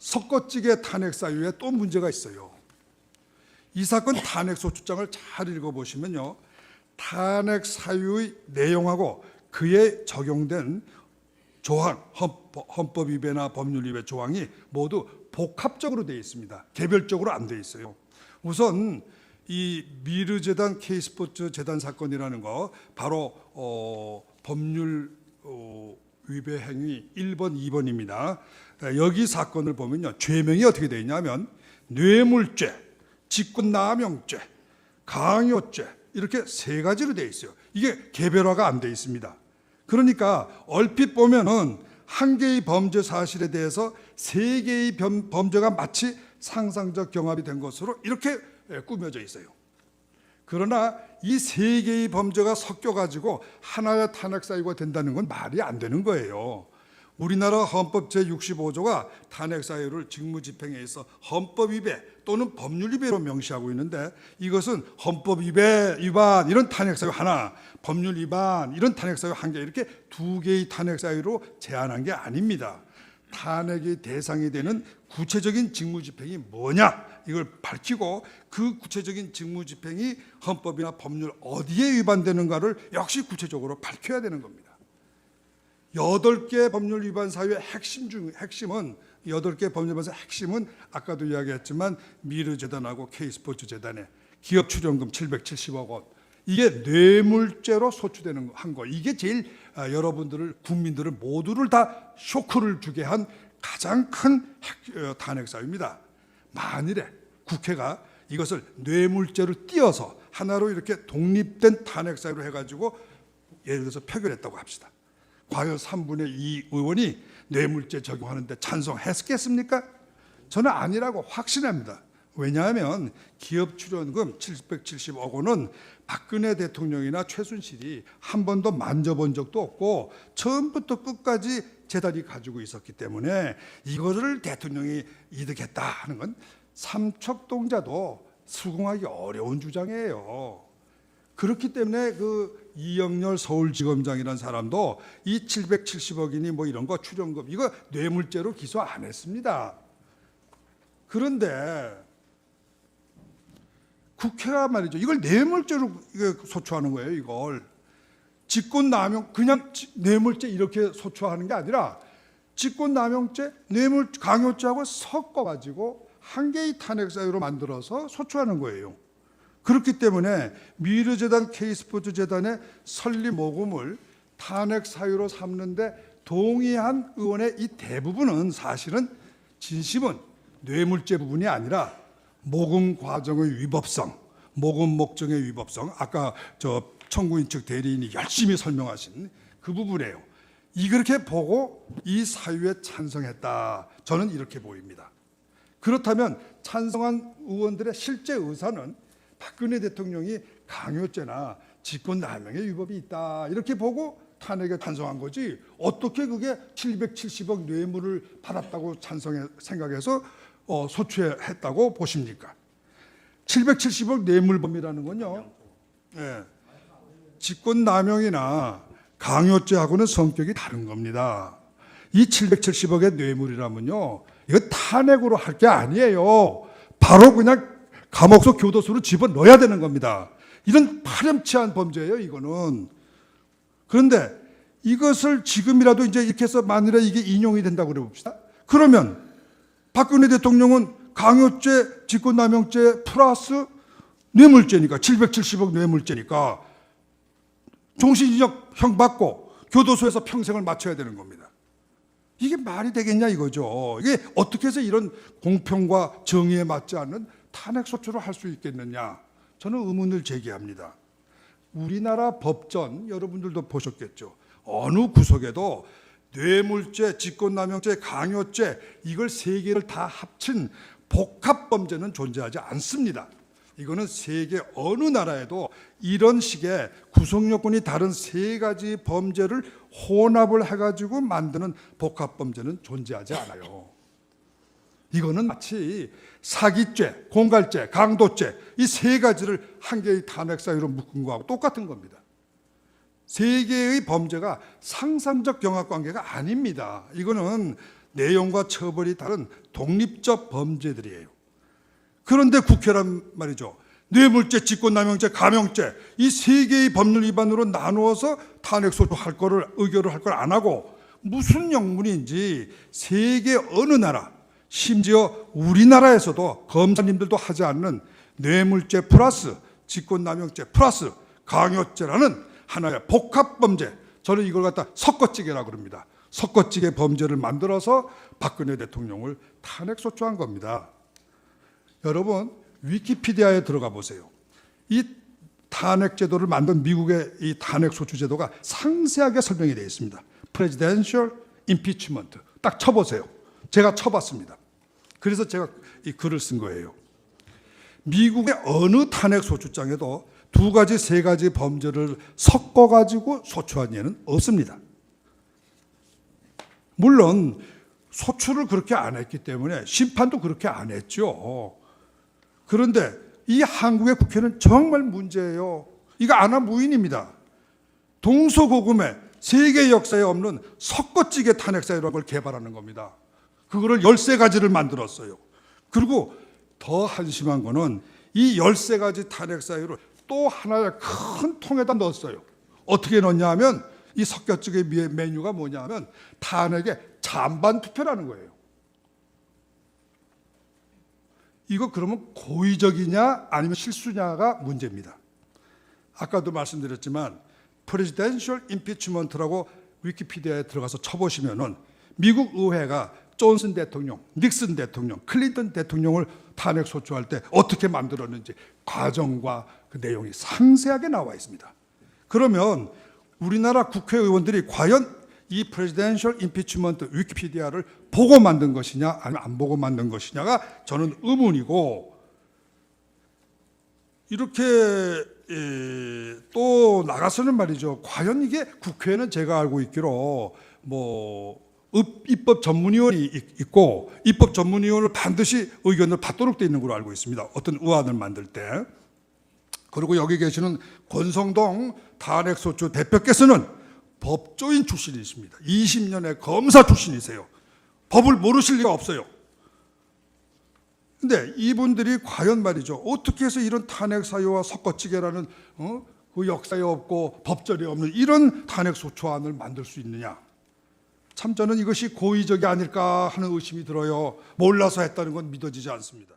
석거찌개 탄핵 사유에 또 문제가 있어요. 이 사건 탄핵 소추장을 잘 읽어보시면요, 탄핵 사유의 내용하고 그에 적용된 조항, 헌법 위배나 법률 위배 조항이 모두 복합적으로 되어 있습니다. 개별적으로 안 되어 있어요. 우선 이 미르재단 K스포츠 재단 사건이라는 거 바로 법률 위배 행위 1번, 2번입니다. 여기 사건을 보면요, 죄명이 어떻게 되어 있냐면 뇌물죄, 직권남용죄, 강요죄 이렇게 세 가지로 되어 있어요. 이게 개별화가 안 되어 있습니다. 그러니까 얼핏 보면은 한 개의 범죄 사실에 대해서 세 개의 범죄가 마치 상상적 경합이 된 것으로 이렇게 꾸며져 있어요. 그러나 이 세 개의 범죄가 섞여가지고 하나의 탄핵 사유가 된다는 건 말이 안 되는 거예요. 우리나라 헌법 제65조가 탄핵 사유를 직무집행에 있어 헌법 위배 또는 법률 위배로 명시하고 있는데, 이것은 헌법 위반 이런 탄핵 사유 하나, 법률 위반 이런 탄핵 사유 한 개, 이렇게 두 개의 탄핵 사유로 제한한 게 아닙니다. 탄핵의 대상이 되는 구체적인 직무집행이 뭐냐, 이걸 밝히고 그 구체적인 직무집행이 헌법이나 법률 어디에 위반되는가를 역시 구체적으로 밝혀야 되는 겁니다. 8개 법률 위반 사유의 핵심은 8개 법률 위반 사유의 핵심은 아까도 이야기했지만 미르재단하고 K스포츠 재단의 기업 출연금 770억 원, 이게 뇌물죄로 소추되는 한 거, 이게 제일 여러분들을, 국민들을 모두를 다 쇼크를 주게 한 가장 큰 탄핵 사유입니다. 만일에 국회가 이것을 뇌물죄로 띄어서 하나로 이렇게 독립된 탄핵 사유로 해가지고 예를 들어서 표결했다고 합시다. 과연 3분의 2 의원이 뇌물죄 적용하는데 찬성했겠습니까? 저는 아니라고 확신합니다. 왜냐하면 기업 출연금 770억 원은 박근혜 대통령이나 최순실이 한 번도 만져본 적도 없고 처음부터 끝까지 재단이 가지고 있었기 때문에 이거를 대통령이 이득했다 하는 건 삼척동자도 수긍하기 어려운 주장이에요. 그렇기 때문에 그 이영렬 서울지검장이라는 사람도 이 770억이니 뭐 이런 거 출연금 이거 뇌물죄로 기소 안 했습니다. 그런데 국회가 말이죠, 이걸 뇌물죄로 소추하는 거예요. 이걸 직권남용, 그냥 뇌물죄 이렇게 소추하는 게 아니라 직권남용죄, 뇌물 강요죄하고 섞어가지고 한 개의 탄핵 사유로 만들어서 소추하는 거예요. 그렇기 때문에 미르재단 K스포츠 재단의 설립 모금을 탄핵 사유로 삼는데 동의한 의원의 이 대부분은 사실은 진심은 뇌물죄 부분이 아니라 모금 과정의 위법성, 모금 목적의 위법성, 아까 저 청구인 측 대리인이 열심히 설명하신 그 부분이에요. 이렇게 보고 이 사유에 찬성했다, 저는 이렇게 보입니다. 그렇다면 찬성한 의원들의 실제 의사는 박근혜 대통령이 강요죄나 직권남용의 위법이 있다 이렇게 보고 탄핵에 찬성한 거지, 어떻게 그게 770억 뇌물을 받았다고 생각해서 소추했다고 보십니까? 770억 뇌물범이라는 건요, 직권남용이나 강요죄하고는 성격이 다른 겁니다. 이 770억의 뇌물이라면요, 이거 탄핵으로 할 게 아니에요. 바로 그냥 감옥소 교도소로 집어넣어야 되는 겁니다. 이런 파렴치한 범죄예요, 이거는. 그런데 이것을 지금이라도 이제 이렇게 해서 만일에 이게 인용이 된다고 그래 봅시다. 그러면 박근혜 대통령은 강요죄, 직권남용죄 플러스 뇌물죄니까, 770억 뇌물죄니까 종신형형 받고 교도소에서 평생을 마쳐야 되는 겁니다. 이게 말이 되겠냐 이거죠. 이게 어떻게 해서 이런 공평과 정의에 맞지 않는 탄핵 소추를 할 수 있겠느냐, 저는 의문을 제기합니다. 우리나라 법전 여러분들도 보셨겠죠. 어느 구석에도 뇌물죄, 직권남용죄, 강요죄 이걸 세 개를 다 합친 복합범죄는 존재하지 않습니다. 이거는 세계 어느 나라에도 이런 식의 구성요건이 다른 세 가지 범죄를 혼합을 해가지고 만드는 복합범죄는 존재하지 않아요. 이거는 마치 사기죄, 공갈죄, 강도죄 이 세 가지를 한 개의 탄핵 사유로 묶은 거하고 똑같은 겁니다. 세 개의 범죄가 상상적 경합관계가 아닙니다. 이거는 내용과 처벌이 다른 독립적 범죄들이에요. 그런데 국회란 말이죠. 뇌물죄, 직권남용죄, 감형죄 이 세 개의 법률 위반으로 나누어서 탄핵소추 할 거를 의결을 할 걸 안 하고 무슨 영문인지 세계 어느 나라 심지어 우리나라에서도 검사님들도 하지 않는 뇌물죄 플러스 직권남용죄 플러스 강요죄라는 하나의 복합범죄, 저는 이걸 갖다 섞어찌개라고 그럽니다. 섞어찌개 범죄를 만들어서 박근혜 대통령을 탄핵소추한 겁니다. 여러분 위키피디아에 들어가 보세요. 이 탄핵제도를 만든 미국의 이 탄핵소추제도가 상세하게 설명이 되어 있습니다. Presidential Impeachment 딱 쳐보세요. 제가 쳐봤습니다. 그래서 제가 이 글을 쓴 거예요. 미국의 어느 탄핵소추장에도 두 가지, 세 가지 범죄를 섞어가지고 소추한 예는 없습니다. 물론 소추를 그렇게 안 했기 때문에 심판도 그렇게 안 했죠. 그런데 이 한국의 국회는 정말 문제예요. 이거 아나무인입니다. 동서고금의 세계 역사에 없는 섞어찌개 탄핵사유라는 걸 개발하는 겁니다. 그거를 13가지를 만들었어요. 그리고 더 한심한 거는 이 13가지 탄핵사유를 또 하나의 큰 통에다 넣었어요. 어떻게 넣냐 하면 이 섞어찌개 메뉴가 뭐냐 하면 탄핵의 찬반 투표라는 거예요. 이거 그러면 고의적이냐 아니면 실수냐가 문제입니다. 아까도 말씀드렸지만 Presidential Impeachment라고 위키피디아에 들어가서 쳐보시면은 미국 의회가 존슨 대통령, 닉슨 대통령, 클린턴 대통령을 탄핵 소추할 때 어떻게 만들었는지 과정과 그 내용이 상세하게 나와 있습니다. 그러면 우리나라 국회의원들이 과연 이 Presidential Impeachment 위키피디아를 보고 만든 것이냐 아니면 안 보고 만든 것이냐가 저는 의문이고, 이렇게 또 나가서는 말이죠. 과연 이게 국회에는 제가 알고 있기로 입법 전문위원이 있고 입법 전문위원을 반드시 의견을 받도록 돼 있는 걸로 알고 있습니다. 어떤 의안을 만들 때. 그리고 여기 계시는 권성동 탄핵소추 대표께서는 법조인 출신이십니다. 20년의 검사 출신이세요. 법을 모르실 리가 없어요. 근데 이분들이 과연 말이죠. 어떻게 해서 이런 탄핵 사유와 섞어찌개라는 그 역사에 없고 법절에 없는 이런 탄핵 소추안을 만들 수 있느냐. 참 저는 이것이 고의적이 아닐까 하는 의심이 들어요. 몰라서 했다는 건 믿어지지 않습니다.